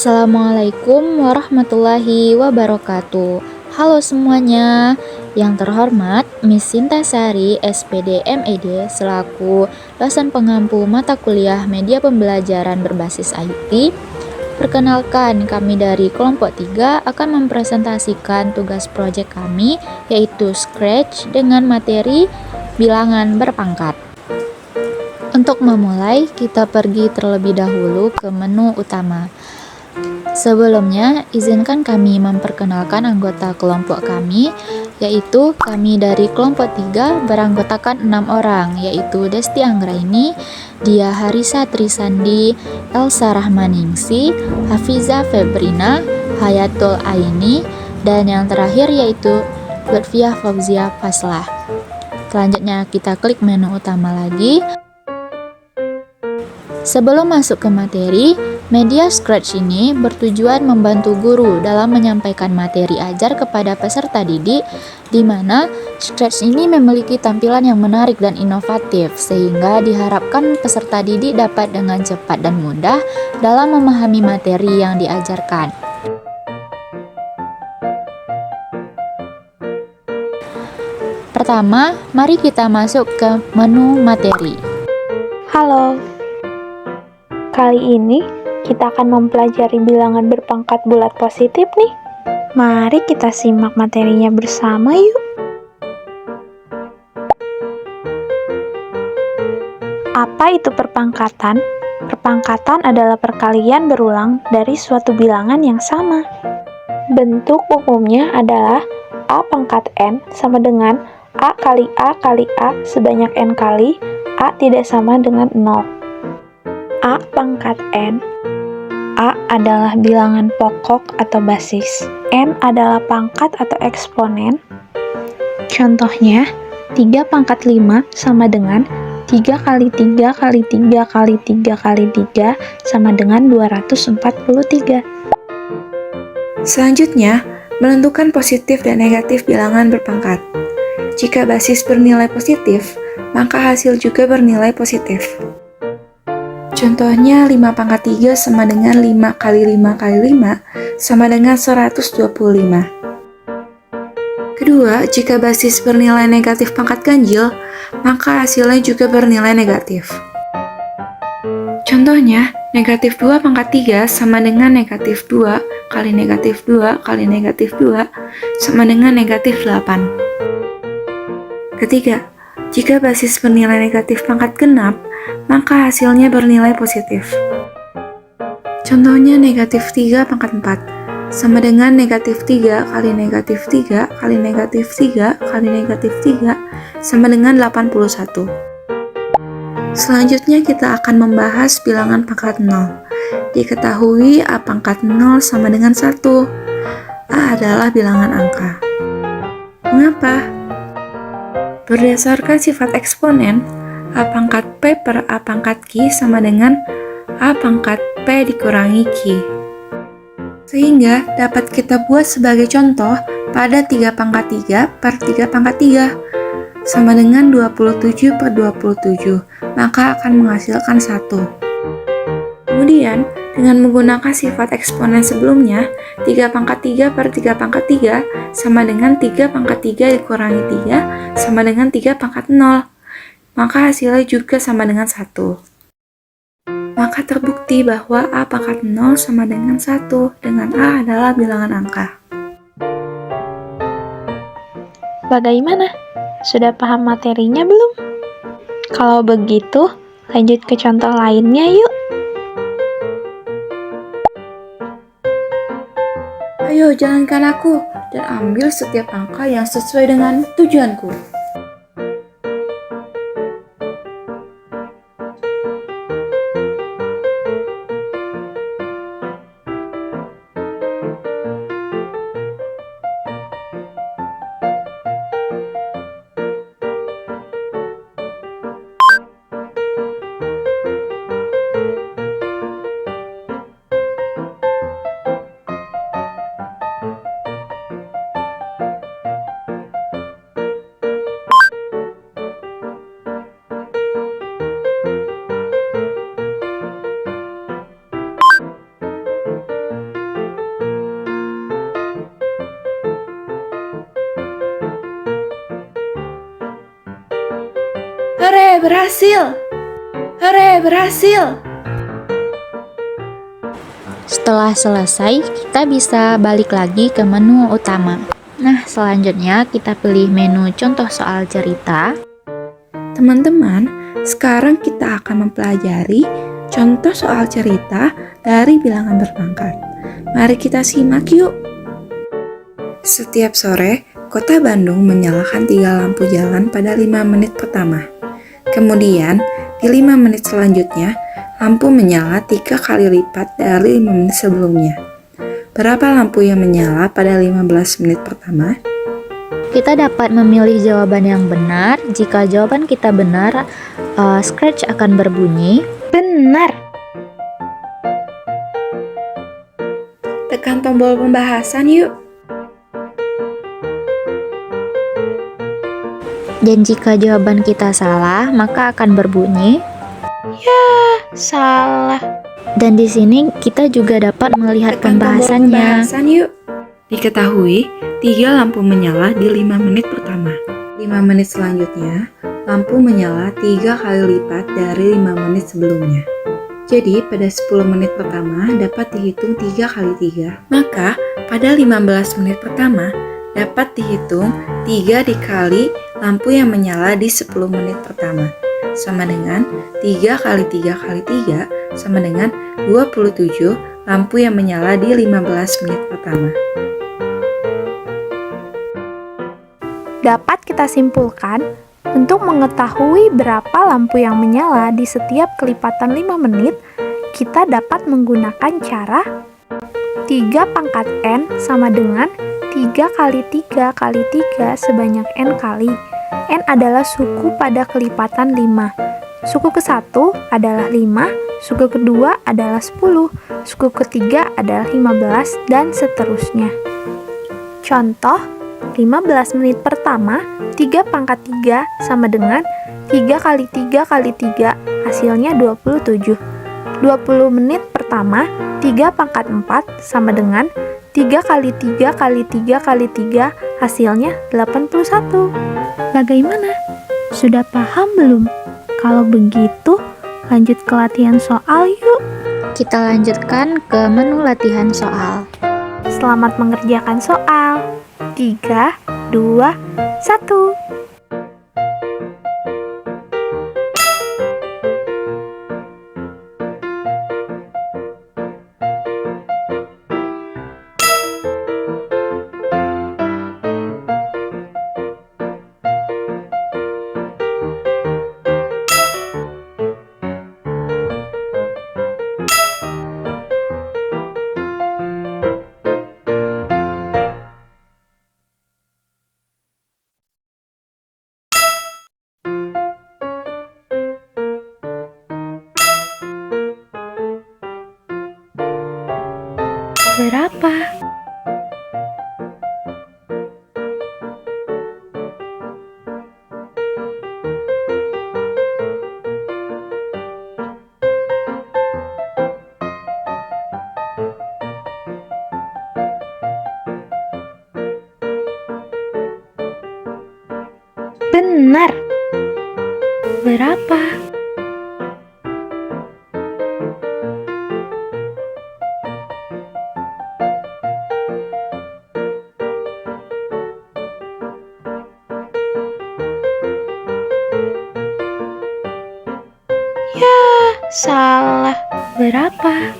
Assalamualaikum warahmatullahi wabarakatuh. Halo semuanya, yang terhormat Miss Sinta Sari, SPD MED, selaku dosen pengampu mata kuliah media pembelajaran berbasis IT. Perkenalkan, kami dari kelompok 3 akan mempresentasikan tugas proyek kami, yaitu Scratch dengan materi bilangan berpangkat. Untuk memulai, kita pergi terlebih dahulu ke menu utama. Sebelumnya, izinkan kami memperkenalkan anggota kelompok kami, yaitu kami dari kelompok 3 beranggotakan 6 orang, yaitu Desti Anggraini, Dia Harisa Trisandi, Elsa Rahmaningsi, Hafiza Febrina, Hayatul Aini, dan yang terakhir yaitu Lutfiah Fauzia Faslah. Selanjutnya kita klik menu utama lagi. Sebelum masuk ke materi, media Scratch ini bertujuan membantu guru dalam menyampaikan materi ajar kepada peserta didik, di mana Scratch ini memiliki tampilan yang menarik dan inovatif, sehingga diharapkan peserta didik dapat dengan cepat dan mudah dalam memahami materi yang diajarkan. Pertama, mari kita masuk ke menu materi. Halo, kali ini kita akan mempelajari bilangan berpangkat bulat positif nih. Mari kita simak materinya bersama yuk. Apa itu perpangkatan? Perpangkatan adalah perkalian berulang dari suatu bilangan yang sama. Bentuk umumnya adalah A pangkat N sama dengan A kali A kali A sebanyak N kali A tidak sama dengan 0. A pangkat N. A adalah bilangan pokok atau basis. N adalah pangkat atau eksponen. Contohnya, 3 pangkat 5 sama dengan 3 kali 3 kali 3 kali 3 kali 3 sama dengan 243. Selanjutnya, menentukan positif dan negatif bilangan berpangkat. Jika basis bernilai positif, maka hasil juga bernilai positif. Contohnya 5 pangkat 3 sama dengan 5 kali 5 kali 5 sama dengan 125. Kedua, jika basis bernilai negatif pangkat ganjil, maka hasilnya juga bernilai negatif. Contohnya, negatif 2 pangkat 3 sama dengan negatif 2 kali negatif 2 kali negatif 2 sama dengan negatif 8. Ketiga, jika basis bernilai negatif pangkat genap, maka hasilnya bernilai positif. Contohnya negatif 3 pangkat 4 sama dengan negatif 3 kali negatif 3 kali negatif 3 kali negatif 3 sama dengan 81. Selanjutnya kita akan membahas bilangan pangkat 0. Diketahui A pangkat 0 sama dengan 1. A adalah bilangan angka. Mengapa? Berdasarkan sifat eksponen, A pangkat P per A pangkat Q sama dengan A pangkat P dikurangi Q. Sehingga dapat kita buat sebagai contoh pada 3 pangkat 3 per 3 pangkat 3 sama dengan 27 per 27, maka akan menghasilkan 1. Kemudian, dengan menggunakan sifat eksponen sebelumnya, 3 pangkat 3 per 3 pangkat 3 sama dengan 3 pangkat 3 dikurangi 3 sama dengan 3 pangkat 0, maka hasilnya juga sama dengan 1. Maka terbukti bahwa A pangkat 0 sama dengan 1 dengan A adalah bilangan angka. Bagaimana? Sudah paham materinya belum? Kalau begitu, lanjut ke contoh lainnya yuk. Ayo jalankan aku dan ambil setiap angka yang sesuai dengan tujuanku. Hore, berhasil! Hore, berhasil! Setelah selesai, kita bisa balik lagi ke menu utama. Nah, selanjutnya kita pilih menu contoh soal cerita. Teman-teman, sekarang kita akan mempelajari contoh soal cerita dari bilangan berpangkat. Mari kita simak yuk. Setiap sore, Kota Bandung menyalakan 3 lampu jalan pada 5 menit pertama. Kemudian, di 5 menit selanjutnya, lampu menyala 3 kali lipat dari 5 menit sebelumnya. Berapa lampu yang menyala pada 15 menit pertama? Kita dapat memilih jawaban yang benar. Jika jawaban kita benar, scratch akan berbunyi. Benar. Tekan tombol pembahasan yuk. Dan jika jawaban kita salah, maka akan berbunyi. Salah. Dan di sini kita juga dapat melihat Tekan tombol pembahasannya. pembahasan yuk. Diketahui, 3 lampu menyala di 5 menit pertama. 5 menit selanjutnya, lampu menyala 3 kali lipat dari 5 menit sebelumnya. Jadi, pada 10 menit pertama dapat dihitung 3 kali 3. Maka, pada 15 menit pertama dapat dihitung 3 dikali lampu yang menyala di 10 menit pertama. Sama dengan 3 kali 3 kali 3 sama dengan 27 lampu yang menyala di 15 menit pertama. Dapat kita simpulkan, untuk mengetahui berapa lampu yang menyala di setiap kelipatan 5 menit, kita dapat menggunakan cara 3 pangkat N sama dengan 3 kali 3 kali 3 sebanyak N kali. N adalah suku pada kelipatan 5. Suku ke-1 adalah 5, suku kedua adalah 10, suku ketiga adalah 15, dan seterusnya. Contoh, 15 menit pertama, 3 pangkat 3 sama dengan 3 kali 3 kali 3, hasilnya 27. 20 menit pertama, 3 pangkat 4 sama dengan 3 kali 3 kali 3 kali 3, hasilnya 81. Bagaimana? Sudah paham belum? Kalau begitu, lanjut ke latihan soal yuk. Kita lanjutkan ke menu latihan soal. Selamat mengerjakan soal. 3, 2, 1. Berapa? Benar. Berapa? Salah. Berapa?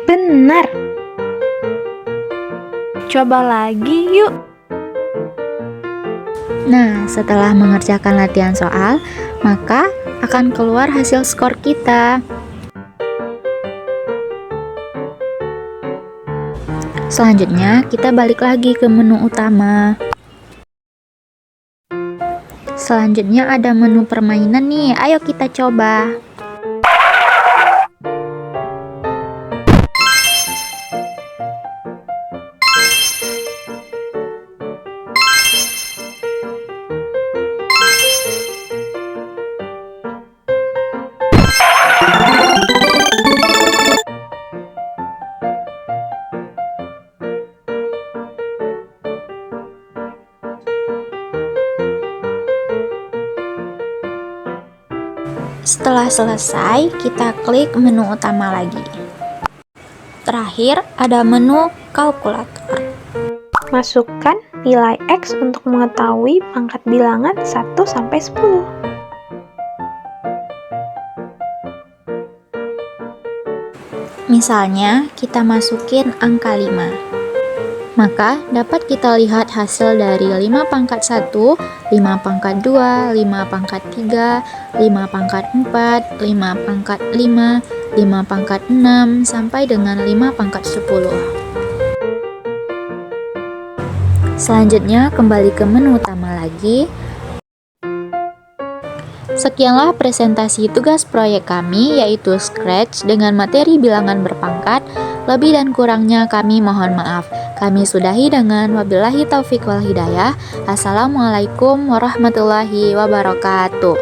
Benar. Coba lagi yuk. Nah, setelah mengerjakan latihan soal, maka akan keluar hasil skor kita. Selanjutnya, kita balik lagi ke menu utama. Selanjutnya ada menu permainan nih, ayo kita coba. Setelah selesai, kita klik menu utama lagi. Terakhir, ada menu kalkulator. Masukkan nilai X untuk mengetahui pangkat bilangan 1 sampai 10. Misalnya, kita masukin angka 5. Maka, dapat kita lihat hasil dari 5 pangkat 1, 5 pangkat 2, 5 pangkat 3, 5 pangkat 4, 5 pangkat 5, 5 pangkat 6, sampai dengan 5 pangkat 10. Selanjutnya, kembali ke menu utama lagi. Sekianlah presentasi tugas proyek kami, yaitu Scratch dengan materi bilangan berpangkat. Lebih dan kurangnya kami mohon maaf. Kami sudahi dengan wabillahi taufik wal hidayah. Assalamualaikum warahmatullahi wabarakatuh.